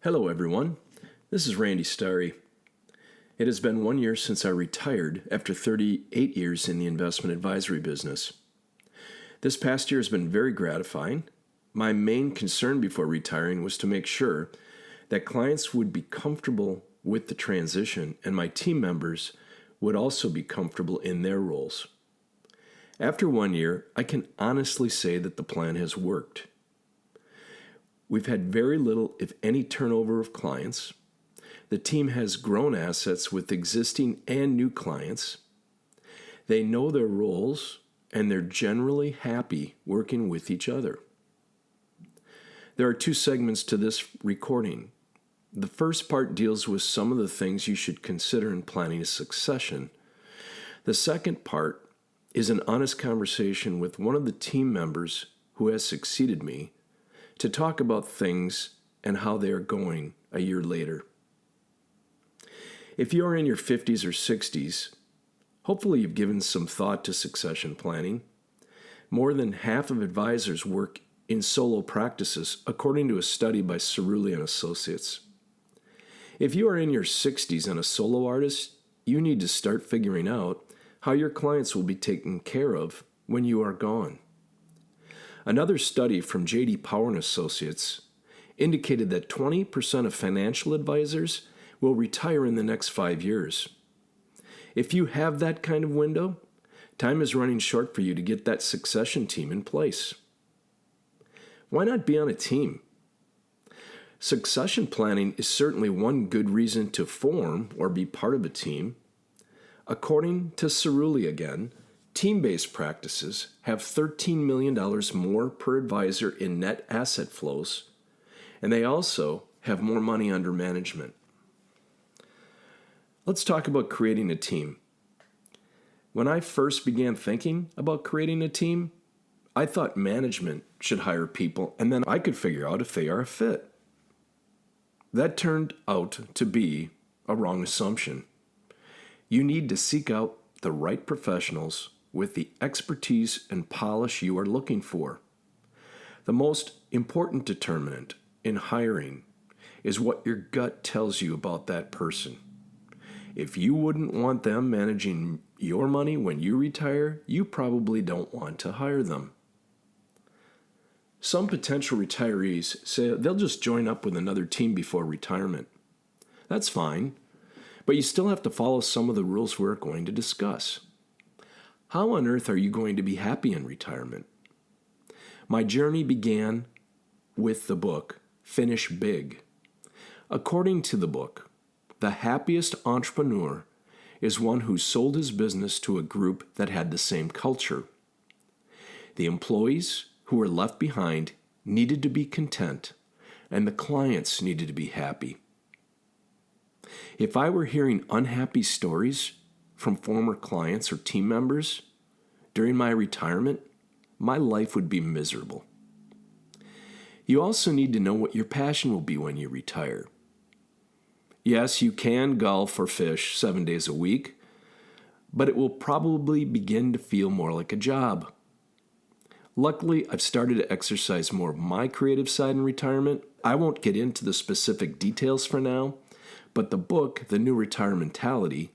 Hello, everyone. This is Randy Starry. It has been 1 year since I retired after 38 years in the investment advisory business. This past year has been very gratifying. My main concern before retiring was to make sure that clients would be comfortable with the transition and my team members would also be comfortable in their roles. After 1 year, I can honestly say that the plan has worked. We've had very little, if any, turnover of clients. The team has grown assets with existing and new clients. They know their roles, and they're generally happy working with each other. There are 2 segments to this recording. The first part deals with some of the things you should consider in planning a succession. The second part is an honest conversation with one of the team members who has succeeded me to talk about things and how they are going a year later. If you are in your 50s or 60s, hopefully you've given some thought to succession planning. More than half of advisors work in solo practices, according to a study by Cerulli and Associates. If you are in your 60s and a solo artist, you need to start figuring out how your clients will be taken care of when you are gone. Another study from J.D. Power and Associates indicated that 20% of financial advisors will retire in the next 5 years. If you have that kind of window, time is running short for you to get that succession team in place. Why not be on a team? Succession planning is certainly one good reason to form or be part of a team. According to Cerulli again, team-based practices have $13 million more per advisor in net asset flows, and they also have more money under management. Let's talk about creating a team. When I first began thinking about creating a team, I thought management should hire people and then I could figure out if they are a fit. That turned out to be a wrong assumption. You need to seek out the right professionals with the expertise and polish you are looking for. The most important determinant in hiring is what your gut tells you about that person. If you wouldn't want them managing your money when you retire, you probably don't want to hire them. Some potential retirees say they'll just join up with another team before retirement. That's fine, but you still have to follow some of the rules we're going to discuss. How on earth are you going to be happy in retirement? My journey began with the book, Finish Big. According to the book, the happiest entrepreneur is one who sold his business to a group that had the same culture. The employees who were left behind needed to be content, and the clients needed to be happy. If I were hearing unhappy stories from former clients or team members during my retirement, my life would be miserable. You also need to know what your passion will be when you retire. Yes, you can golf or fish 7 days a week, but it will probably begin to feel more like a job. Luckily, I've started to exercise more of my creative side in retirement. I won't get into the specific details for now, but the book, The New Retire Mentality,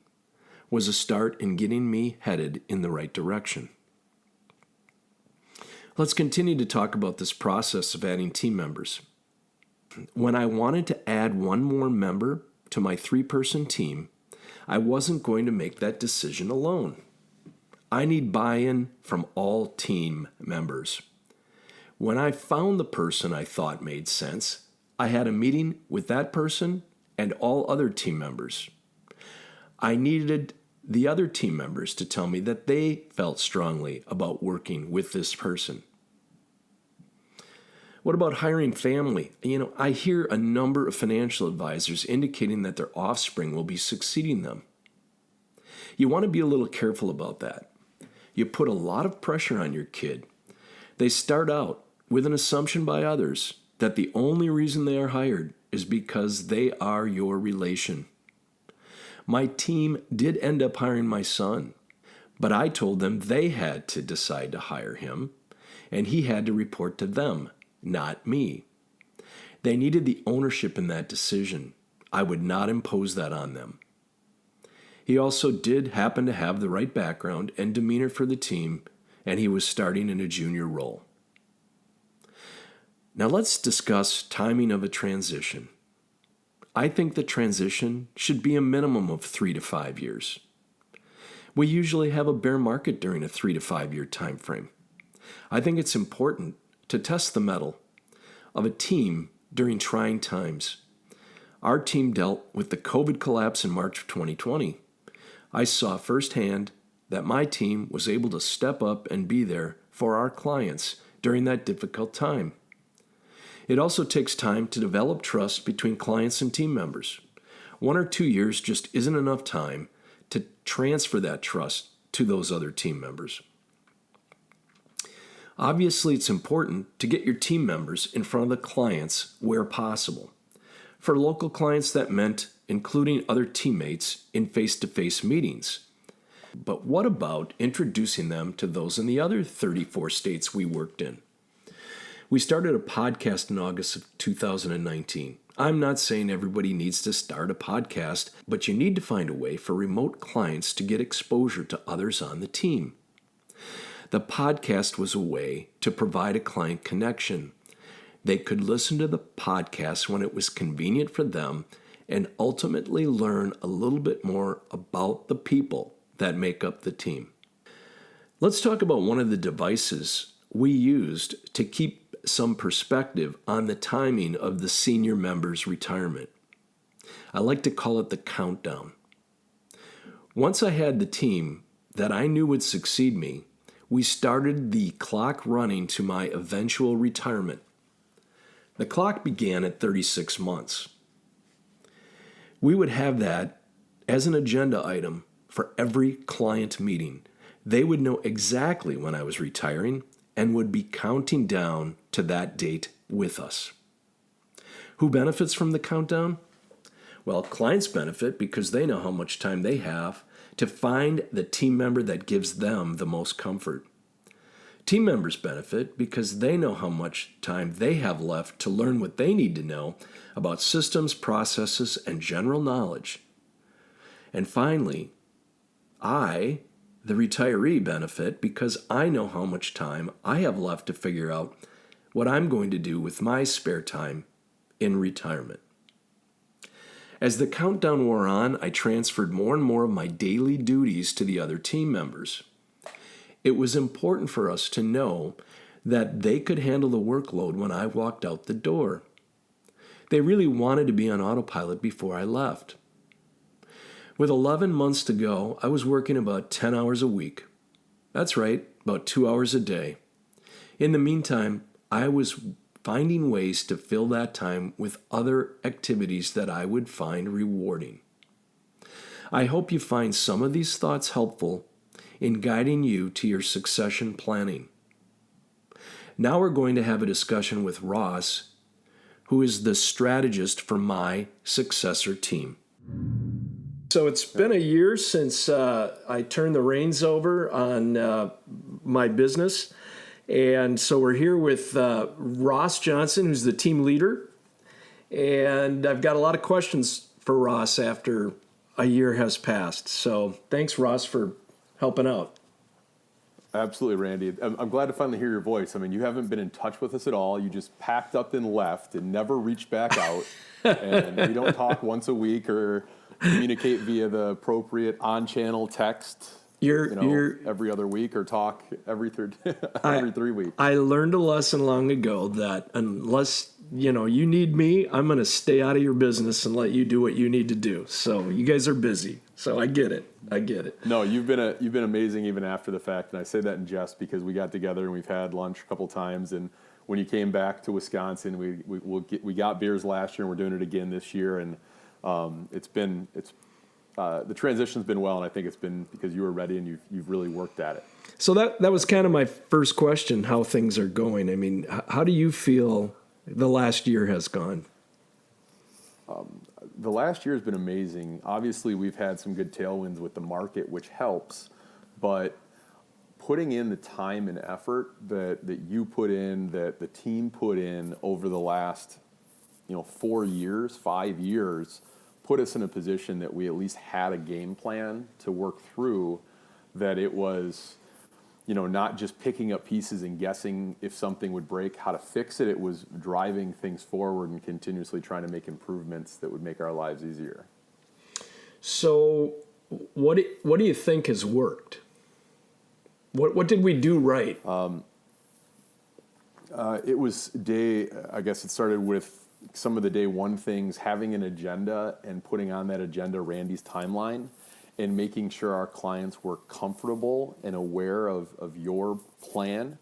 was a start in getting me headed in the right direction. Let's continue to talk about this process of adding team members. When I wanted to add one more member to my 3-person team, I wasn't going to make that decision alone. I need buy-in from all team members. When I found the person I thought made sense, I had a meeting with that person and all other team members. I needed the other team members to tell me that they felt strongly about working with this person. What about hiring family? I hear a number of financial advisors indicating that their offspring will be succeeding them. You want to be a little careful about that. You put a lot of pressure on your kid. They start out with an assumption by others that the only reason they are hired is because they are your relation. My team did end up hiring my son, but I told them they had to decide to hire him, and he had to report to them, not me. They needed the ownership in that decision. I would not impose that on them. He also did happen to have the right background and demeanor for the team, and he was starting in a junior role. Now let's discuss timing of a transition. I think the transition should be a minimum of 3 to 5 years. We usually have a bear market during a 3 to 5 year time frame. I think it's important to test the mettle of a team during trying times. Our team dealt with the COVID collapse in March of 2020. I saw firsthand that my team was able to step up and be there for our clients during that difficult time. It also takes time to develop trust between clients and team members. 1 or 2 years just isn't enough time to transfer that trust to those other team members. Obviously, it's important to get your team members in front of the clients where possible. For local clients, that meant including other teammates in face-to-face meetings. But what about introducing them to those in the other 34 states we worked in? We started a podcast in August of 2019. I'm not saying everybody needs to start a podcast, but you need to find a way for remote clients to get exposure to others on the team. The podcast was a way to provide a client connection. They could listen to the podcast when it was convenient for them and ultimately learn a little bit more about the people that make up the team. Let's talk about one of the devices we used to keep some perspective on the timing of the senior member's retirement. I like to call it the countdown. Once I had the team that I knew would succeed me, we started the clock running to my eventual retirement. The clock began at 36 months. We would have that as an agenda item for every client meeting. They would know exactly when I was retiring and would be counting down to that date with us. Who benefits from the countdown? Well, clients benefit because they know how much time they have to find the team member that gives them the most comfort. Team members benefit because they know how much time they have left to learn what they need to know about systems, processes, and general knowledge. And finally, I, the retiree, benefit because I know how much time I have left to figure out what I'm going to do with my spare time in retirement. As the countdown wore on, I transferred more and more of my daily duties to the other team members. It was important for us to know that they could handle the workload when I walked out the door. They really wanted to be on autopilot before I left. With 11 months to go, I was working about 10 hours a week. That's right, about 2 hours a day. In the meantime, I was finding ways to fill that time with other activities that I would find rewarding. I hope you find some of these thoughts helpful in guiding you to your succession planning. Now we're going to have a discussion with Ross, who is the strategist for my successor team. So it's been a year since I turned the reins over on my business. And so we're here with Ross Johnson, who's the team leader. And I've got a lot of questions for Ross after a year has passed. So thanks, Ross, for helping out. Absolutely, Randy. I'm glad to finally hear your voice. I mean, you haven't been in touch with us at all. You just packed up and left and never reached back out. And we don't talk once a week or communicate via the appropriate on-channel text. You're every other week or talk every 3 weeks. I learned a lesson long ago that unless you need me, I'm going to stay out of your business and let you do what you need to do. So you guys are busy. So I get it. No, you've been amazing even after the fact, and I say that in jest because we got together and we've had lunch a couple times. And when you came back to Wisconsin, we got beers last year and we're doing it again this year. And the transition's been well, and I think it's been because you were ready and you've really worked at it. So that was kind of my first question, how things are going. I mean, how do you feel the last year has gone? The last year has been amazing. Obviously, we've had some good tailwinds with the market, which helps, but putting in the time and effort that you put in, that the team put in over the last 4 years, 5 years, put us in a position that we at least had a game plan to work through, that it was, not just picking up pieces and guessing if something would break, how to fix it. It was driving things forward and continuously trying to make improvements that would make our lives easier. So what do you think has worked? What did we do right? I guess it started with some of the day one things, having an agenda and putting on that agenda Randy's timeline, and making sure our clients were comfortable and aware of your plan,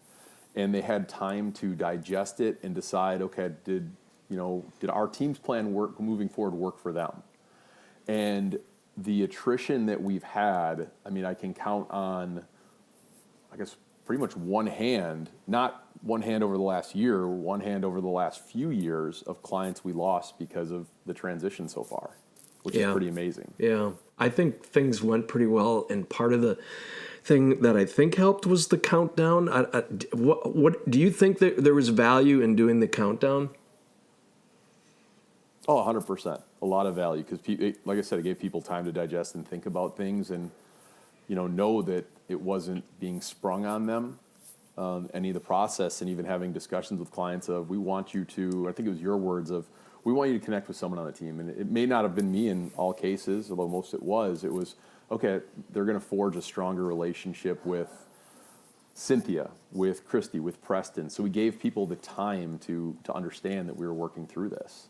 and they had time to digest it and decide, okay, did our team's plan moving forward work for them? And the attrition that we've had, I can count on, I guess, pretty much one hand, not one hand over the last year, one hand over the last few years of clients we lost because of the transition so far, which is pretty amazing. Yeah. I think things went pretty well, and part of the thing that I think helped was the countdown. What do you think that there was value in doing the countdown? Oh, 100%. A lot of value, because, like I said, it gave people time to digest and think about things, and know that it wasn't being sprung on them, any of the process, and even having discussions with clients of, we want you to, I think it was your words of, we want you to connect with someone on the team. And it may not have been me in all cases, although most it was, okay, they're going to forge a stronger relationship with Cynthia, with Christy, with Preston. So we gave people the time to understand that we were working through this.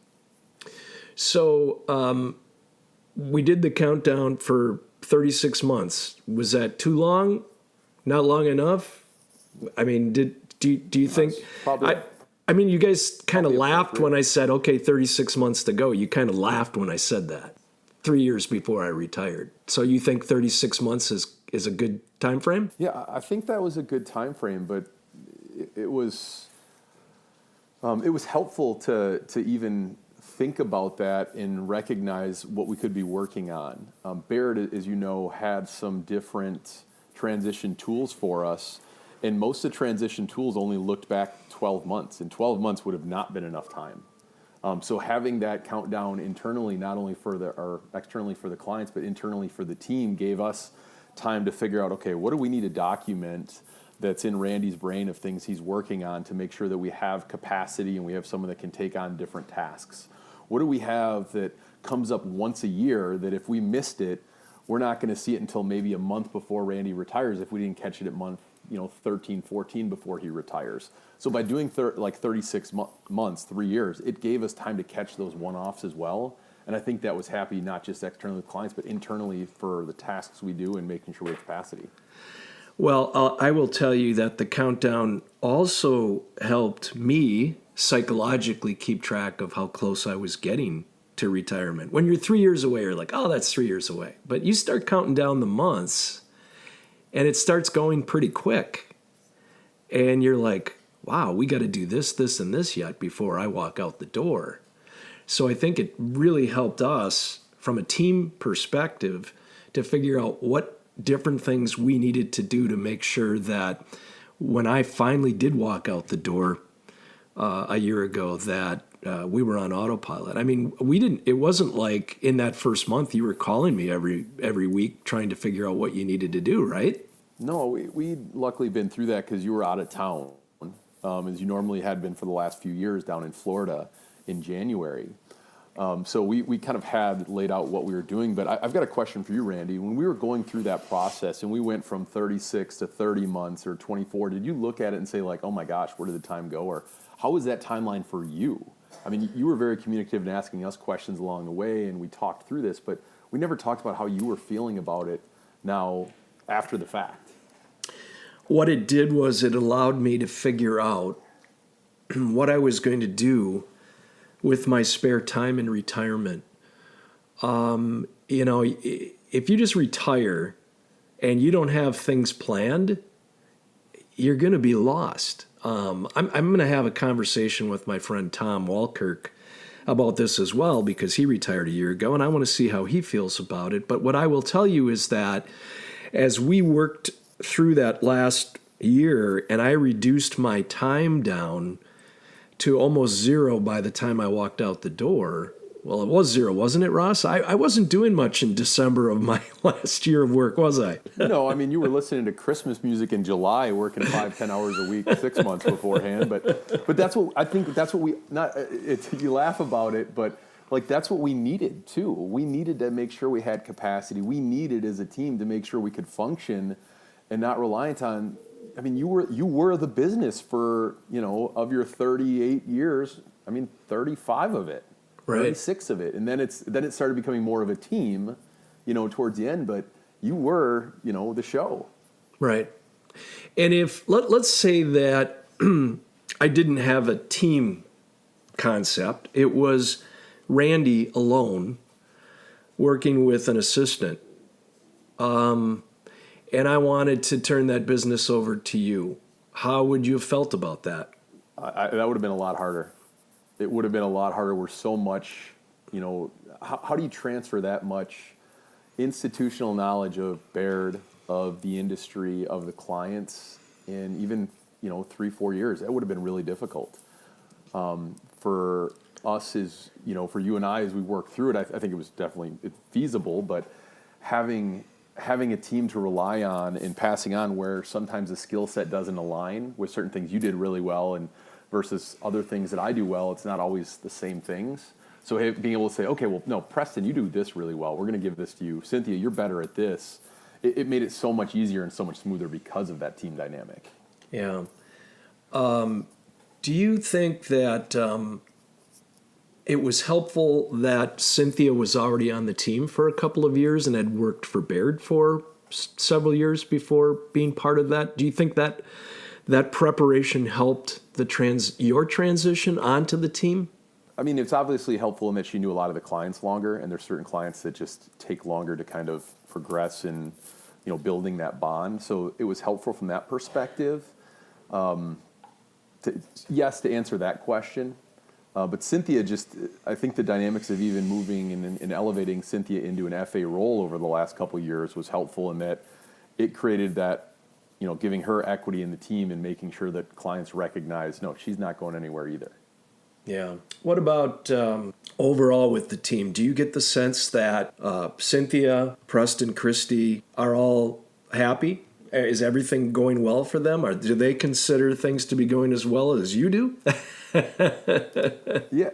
So we did the countdown for 36 months. Was that too long? Not long enough? Do you think? Probably. You guys kind of laughed when I said, okay, 36 months to go. You kind of laughed when I said that 3 years before I retired. So you think 36 months is a good time frame? Yeah, I think that was a good time frame, but it was helpful to even think about that and recognize what we could be working on. Baird, as you know, had some different transition tools for us, and most of the transition tools only looked back 12 months, and 12 months would have not been enough time. So having that countdown internally, not only or externally for the clients, but internally for the team, gave us time to figure out, okay, what do we need to document that's in Randy's brain of things he's working on to make sure that we have capacity and we have someone that can take on different tasks? What do we have that comes up once a year that if we missed it, we're not going to see it until maybe a month before Randy retires if we didn't catch it at month 13, 14 before he retires. So by doing 36 months, 3 years, it gave us time to catch those one-offs as well. And I think that was happy not just externally with clients, but internally for the tasks we do and making sure we have capacity. Well, I will tell you that the countdown also helped me psychologically keep track of how close I was getting to retirement. When you're 3 years away, you're like, oh, that's 3 years away. But you start counting down the months, and it starts going pretty quick. And you're like, wow, we got to do this, this, and this yet before I walk out the door. So I think it really helped us from a team perspective to figure out what different things we needed to do to make sure that when I finally did walk out the door a year ago, that we were on autopilot. It wasn't like in that first month you were calling me every week trying to figure out what you needed to do, right? No, we'd luckily been through that because you were out of town, as you normally had been for the last few years down in Florida in January. So we kind of had laid out what we were doing. But I've got a question for you, Randy. When we were going through that process and we went from 36 to 30 months or 24, did you look at it and say, like, oh my gosh, where did the time go? Or how was that timeline for you? You were very communicative in asking us questions along the way, and we talked through this, but we never talked about how you were feeling about it now after the fact. What it did was it allowed me to figure out what I was going to do with my spare time in retirement. If you just retire and you don't have things planned, you're going to be lost. I'm going to have a conversation with my friend Tom Walkirk about this as well, because he retired a year ago, and I want to see how he feels about it. But what I will tell you is that as we worked through that last year and I reduced my time down to almost zero by the time I walked out the door. Well, it was zero, wasn't it, Ross? I wasn't doing much in December of my last year of work, was I? No, I mean, you were listening to Christmas music in July, working 5-10 hours a week, 6 months beforehand. But that's what I think. That's what we not. You laugh about it, but like that's what we needed too. We needed to make sure we had capacity. We needed as a team to make sure we could function and not reliant on. I mean, you were the business for of your 38 years. I mean, 35 of it. Right. 36 of it, and then it started becoming more of a team, towards the end. But you were, the show. Right. And if let's say that I didn't have a team concept, it was Randy alone working with an assistant, and I wanted to turn that business over to you. How would you have felt about that? That would have been a lot harder. It would have been a lot harder. We're so much, how do you transfer that much institutional knowledge of Baird, of the industry, of the clients in even, 3-4 years? That would have been really difficult. For us for you and I, as we work through it, I think it was definitely feasible, but having a team to rely on and passing on where sometimes the skill set doesn't align with certain things you did really well and versus other things that I do well, it's not always the same things. So being able to say, okay, well, no, Preston, you do this really well. We're going to give this to you. Cynthia, you're better at this. It made it so much easier and so much smoother because of that team dynamic. Yeah. Do you think that it was helpful that Cynthia was already on the team for a couple of years and had worked for Baird for several years before being part of that? Do you think that preparation helped your transition onto the team? I mean, it's obviously helpful in that she knew a lot of the clients longer, and there's certain clients that just take longer to kind of progress in, building that bond. So it was helpful from that perspective. To answer that question. But Cynthia I think the dynamics of even moving and elevating Cynthia into an FA role over the last couple of years was helpful in that it created that, giving her equity in the team and making sure that clients recognize, no, she's not going anywhere either. Yeah. What about overall with the team? Do you get the sense that Cynthia, Preston, Christy are all happy? Is everything going well for them? Or do they consider things to be going as well as you do? Yeah.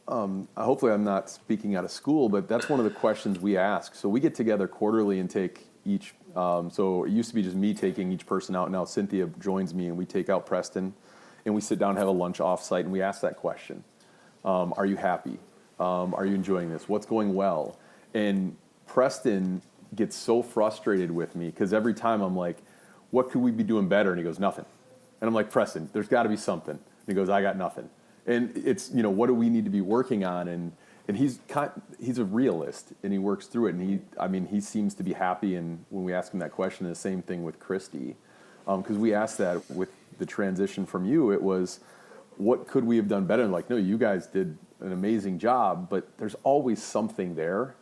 Hopefully I'm not speaking out of school, but that's one of the questions we ask. So we get together quarterly and take each. So it used to be just me taking each person out. Now Cynthia joins me and we take out Preston and we sit down and have a lunch offsite and we ask that question. Are you happy? Are you enjoying this? What's going well? And Preston gets so frustrated with me because every time I'm like, what could we be doing better? And he goes, nothing. And I'm like, Preston, there's got to be something. And he goes, I got nothing. And it's, what do we need to be working on? And he's a realist and he works through it. And he seems to be happy. And when we ask him that question, the same thing with Christy, because we asked that with the transition from you, it was, what could we have done better? And like, no, you guys did an amazing job, but there's always something there.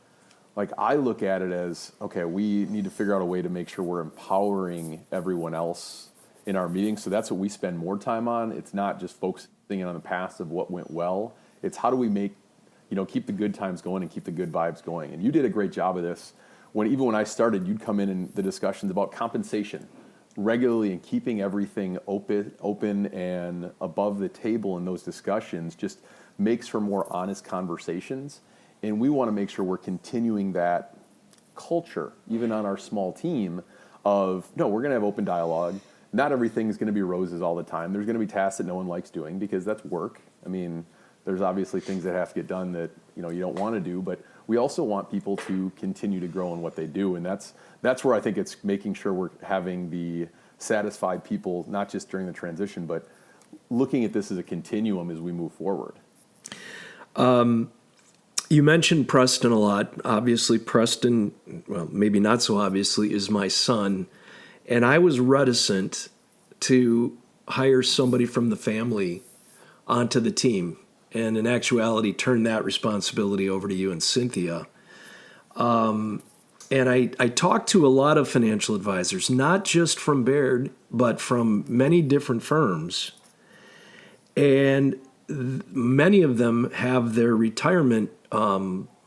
Like I look at it as, okay, we need to figure out a way to make sure we're empowering everyone else in our meetings. So that's what we spend more time on. It's not just focusing on the past of what went well. It's how do we make, keep the good times going and keep the good vibes going. And you did a great job of this. Even when I started, you'd come in the discussions about compensation regularly and keeping everything open and above the table in those discussions just makes for more honest conversations. And we want to make sure we're continuing that culture, even on our small team, of, no, we're going to have open dialogue. Not everything is going to be roses all the time. There's going to be tasks that no one likes doing because that's work. I mean, there's obviously things that have to get done that, you don't want to do, but we also want people to continue to grow in what they do. And that's where I think it's making sure we're having the satisfied people, not just during the transition, but looking at this as a continuum as we move forward. You mentioned Preston a lot. Obviously, Preston, well, maybe not so obviously, is my son. And I was reticent to hire somebody from the family onto the team and in actuality turn that responsibility over to you and Cynthia. And I talked to a lot of financial advisors, not just from Baird, but from many different firms. And many of them have their retirement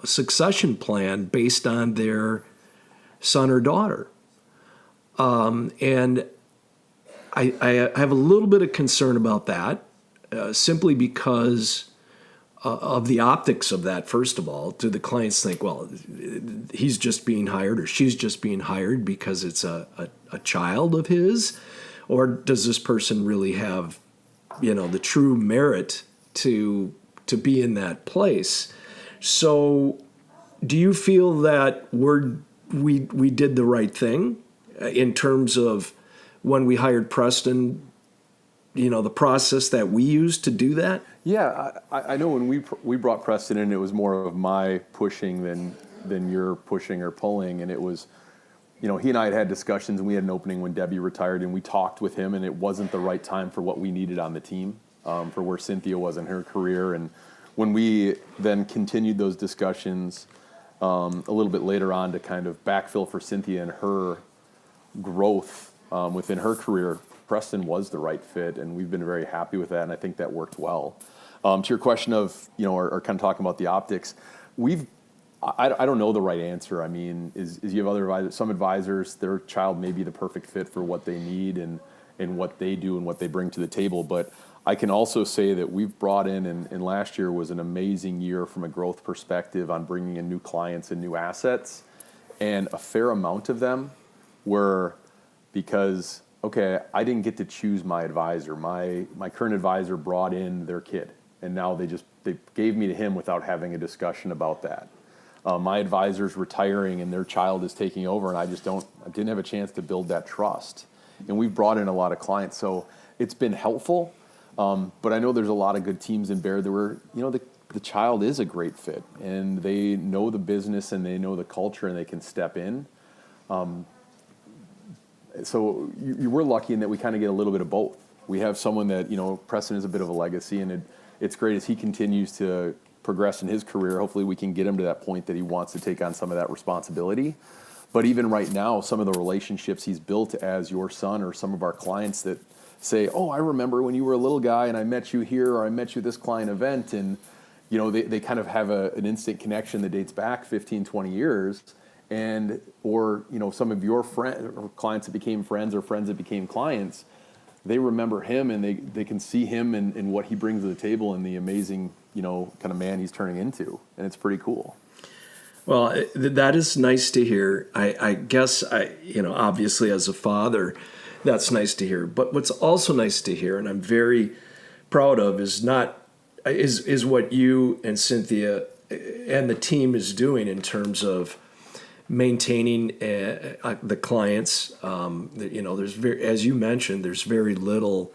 succession plan based on their son or daughter. And I have a little bit of concern about that, simply because of the optics of that. First of all, do the clients think, well, he's just being hired or she's just being hired because it's a child of his? Or does this person really have, the true merit to be in that place? So do you feel that we did the right thing in terms of when we hired Preston, the process that we used to do that? Yeah, I know when we brought Preston in, it was more of my pushing than your pushing or pulling, and it was, he and I had discussions, and we had an opening when Debbie retired, and we talked with him, and it wasn't the right time for what we needed on the team, for where Cynthia was in her career. And when we then continued those discussions a little bit later on to kind of backfill for Cynthia and her growth within her career, Preston was the right fit, and we've been very happy with that, and I think that worked well. To your question of, or kind of talking about the optics, I don't know the right answer. I mean, is you have other advisors, some advisors, their child may be the perfect fit for what they need and what they do and what they bring to the table. But I can also say that we've brought in, and last year was an amazing year from a growth perspective on bringing in new clients and new assets. And a fair amount of them were because, okay, I didn't get to choose my advisor. My current advisor brought in their kid, and now they gave me to him without having a discussion about that. My advisor's retiring and their child is taking over, and I didn't have a chance to build that trust. And we've brought in a lot of clients, so it's been helpful. But I know there's a lot of good teams in Baird that were, the child is a great fit, and they know the business and they know the culture, and they can step in. So we're lucky in that we kind of get a little bit of both. We have someone that, Preston is a bit of a legacy, and it's great as he continues to progress in his career. Hopefully we can get him to that point that he wants to take on some of that responsibility. But even right now, some of the relationships he's built as your son, or some of our clients that say, oh, I remember when you were a little guy and I met you here, or I met you at this client event, and they kind of have an instant connection that dates back 15, 20 years. And or some of your friends or clients that became friends, or friends that became clients, they remember him, and they can see him and what he brings to the table, and the amazing kind of man he's turning into, and it's pretty cool. Well, that is nice to hear. I guess obviously as a father, that's nice to hear. But what's also nice to hear, and I'm very proud of, is what you and Cynthia and the team is doing in terms of maintaining the clients. There's as you mentioned, there's very little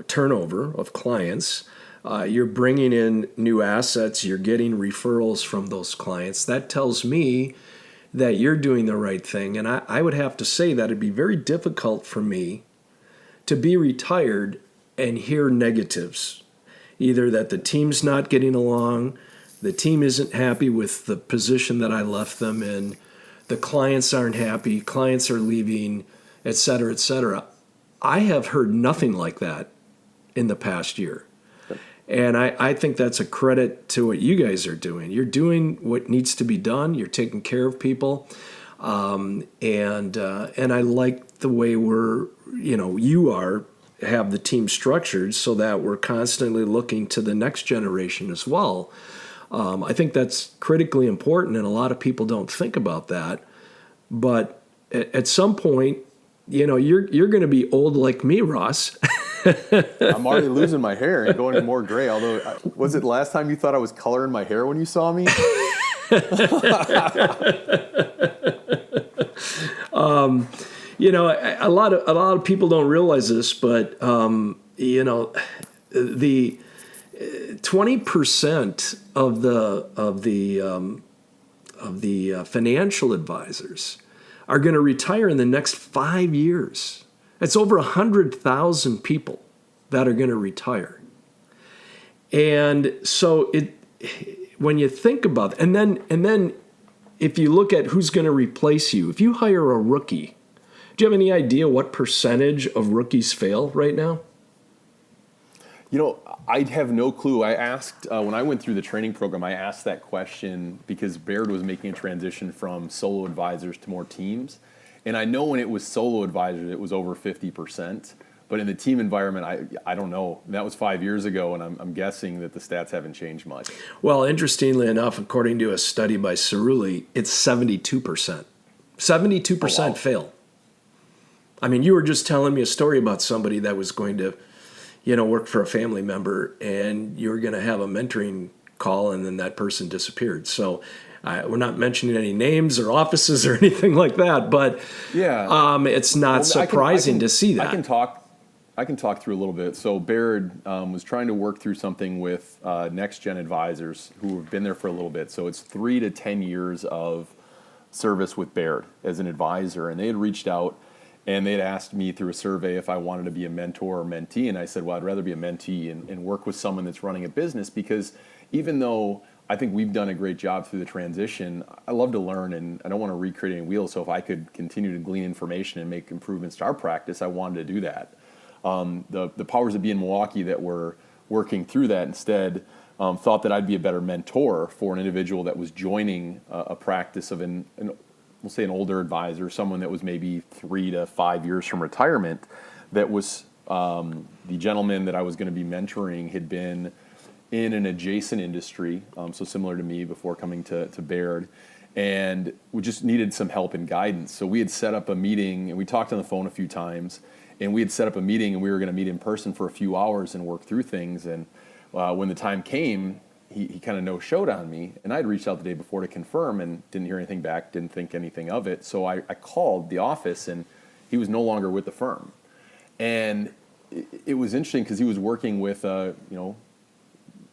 turnover of clients. You're bringing in new assets. You're getting referrals from those clients. That tells me that you're doing the right thing. And I would have to say that it'd be very difficult for me to be retired and hear negatives, either that the team's not getting along, the team isn't happy with the position that I left them in, the clients aren't happy, clients are leaving, et cetera, et cetera. I have heard nothing like that in the past year. And I think that's a credit to what you guys are doing. You're doing what needs to be done. You're taking care of people. And I like the way have the team structured so that we're constantly looking to the next generation as well. I think that's critically important, and a lot of people don't think about that. But at some point, you're going to be old like me, Ross. I'm already losing my hair and going more gray. Although, was it last time you thought I was coloring my hair when you saw me? A lot of people don't realize this, but the 20% of the financial advisors are going to retire in the next 5 years. It's over 100,000 people that are going to retire. And so when you think about it, and then if you look at who's going to replace you, if you hire a rookie, do you have any idea what percentage of rookies fail right now? I have no clue. I asked, when I went through the training program, I asked that question because Baird was making a transition from solo advisors to more teams. And I know when it was solo advisors, it was over 50%. But in the team environment, I don't know. That was 5 years ago, and I'm guessing that the stats haven't changed much. Well, interestingly enough, according to a study by Cerulli, it's 72%. 72% Oh, wow. fail. I mean, you were just telling me a story about somebody that was going to, work for a family member, and you were going to have a mentoring call, and then that person disappeared. So we're not mentioning any names or offices or anything like that, but Yeah. it's not surprising to see that. I can talk through a little bit. So Baird was trying to work through something with Next Gen Advisors who have been there for a little bit. So it's 3 to 10 years of service with Baird as an advisor, and they had reached out and they'd asked me through a survey if I wanted to be a mentor or mentee, and I said, well, I'd rather be a mentee and work with someone that's running a business, because even though I think we've done a great job through the transition, I love to learn, and I don't want to recreate any wheels. So if I could continue to glean information and make improvements to our practice, I wanted to do that. The powers that be in Milwaukee that were working through that instead thought that I'd be a better mentor for an individual that was joining a practice of we'll say an older advisor, someone that was maybe 3 to 5 years from retirement. That was the gentleman that I was going to be mentoring had been in an adjacent industry, so similar to me before coming to Baird, and we just needed some help and guidance. So we had set up a meeting, and we talked on the phone a few times, and we had set up a meeting, and we were going to meet in person for a few hours and work through things. And when the time came, he kind of no-showed on me, and I had reached out the day before to confirm and didn't hear anything back, didn't think anything of it. So I called the office, and he was no longer with the firm. And it was interesting because he was working with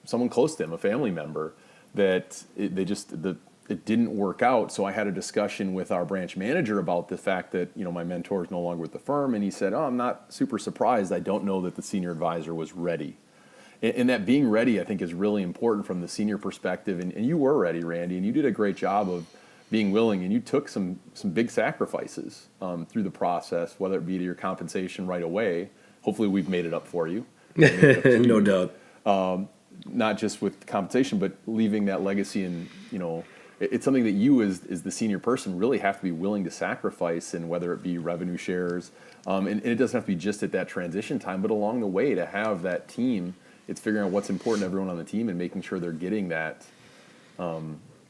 someone close to him, a family member, that it didn't work out. So I had a discussion with our branch manager about the fact that my mentor is no longer with the firm, and he said, "Oh, I'm not super surprised. I don't know that the senior advisor was ready." And that being ready, I think, is really important from the senior perspective. And you were ready, Randy, and you did a great job of being willing, and you took some big sacrifices through the process, whether it be to your compensation right away. Hopefully we've made it up for you. No doubt. Not just with compensation, but leaving that legacy. And it's something that you as the senior person really have to be willing to sacrifice, and whether it be revenue shares, and it doesn't have to be just at that transition time, but along the way to have that team. It's figuring out what's important to everyone on the team and making sure they're getting that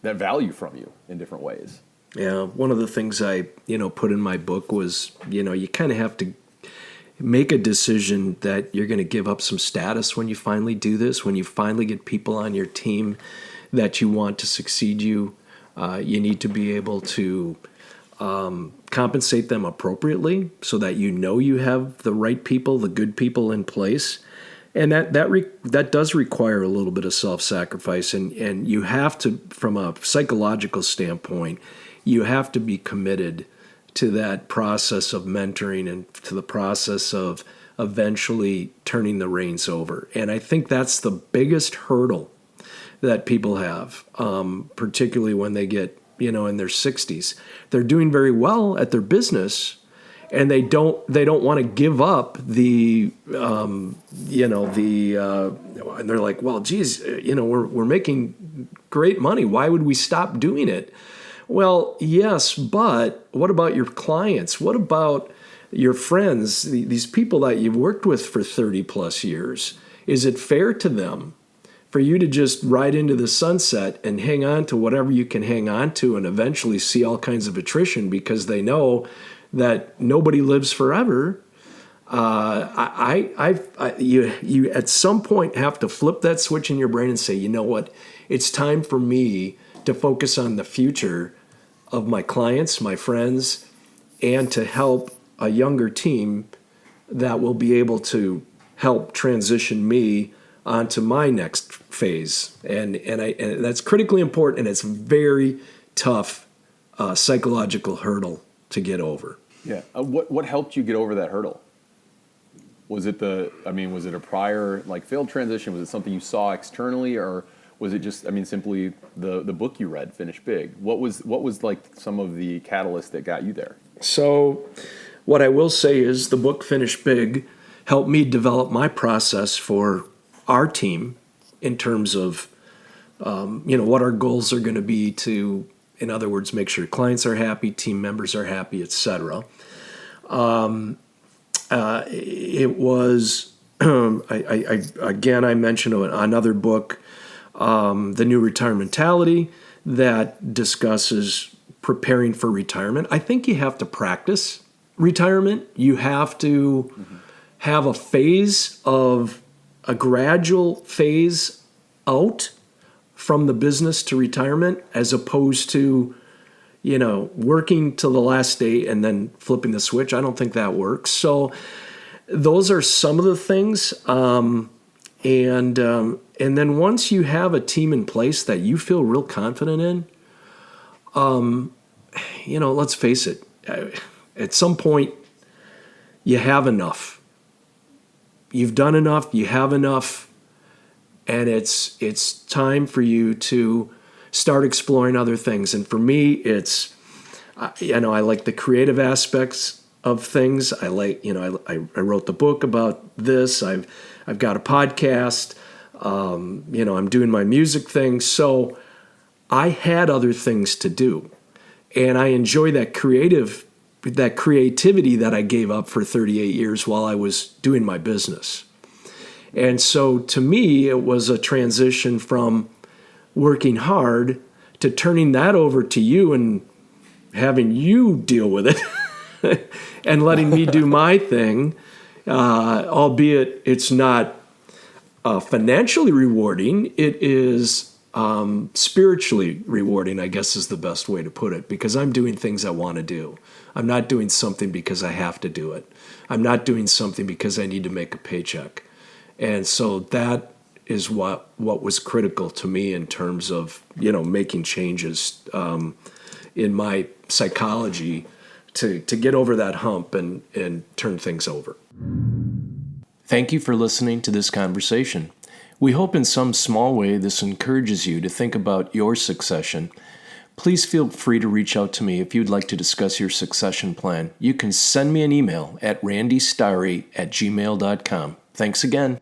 value from you in different ways. Yeah, one of the things I put in my book was you kind of have to make a decision that you're going to give up some status when you finally do this. When you finally get people on your team that you want to succeed you need to be able to compensate them appropriately so that you have the right people, the good people in place. And that does require a little bit of self-sacrifice, and you have to, from a psychological standpoint, you have to be committed to that process of mentoring and to the process of eventually turning the reins over. And I think that's the biggest hurdle that people have, particularly when they get in their 60s. They're doing very well at their business, and they don't want to give up and they're like, well, geez, we're making great money. Why would we stop doing it? Well, yes, but what about your clients? What about your friends, these people that you've worked with for 30 plus years? Is it fair to them for you to just ride into the sunset and hang on to whatever you can hang on to, and eventually see all kinds of attrition because they know that nobody lives forever? You at some point have to flip that switch in your brain and say, you know what? It's time for me to focus on the future of my clients, my friends, and to help a younger team that will be able to help transition me onto my next phase. And that's critically important, and it's a very tough psychological hurdle to get over. Yeah. What helped you get over that hurdle? Was it was it a prior failed transition? Was it something you saw externally, or was it just simply the book you read, Finish Big? What was some of the catalyst that got you there? So what I will say is the book Finish Big helped me develop my process for our team in terms of what our goals are going to be to, in other words, make sure clients are happy, team members are happy, etc. It was I mentioned another book, The New Retirement Mentality, that discusses preparing for retirement. I think you have to practice retirement. You have to have a gradual phase out from the business to retirement, as opposed to, working till the last day and then flipping the switch. I don't think that works. So those are some of the things. And then once you have a team in place that you feel real confident in, let's face it, at some point you have enough. You've done enough, you have enough, and it's time for you to start exploring other things. And for me, it's, I like the creative aspects of things. I like, I wrote the book about this. I've got a podcast. I'm doing my music thing. So I had other things to do, and I enjoy that creativity that I gave up for 38 years while I was doing my business. And so to me, it was a transition from working hard to turning that over to you and having you deal with it and letting me do my thing, albeit it's not financially rewarding. It is spiritually rewarding, I guess is the best way to put it, because I'm doing things I want to do. I'm not doing something because I have to do it. I'm not doing something because I need to make a paycheck. And so that is what was critical to me in terms of, making changes in my psychology to get over that hump and turn things over. Thank you for listening to this conversation. We hope in some small way this encourages you to think about your succession. Please feel free to reach out to me if you'd like to discuss your succession plan. You can send me an email at randystyree@gmail.com. Thanks again.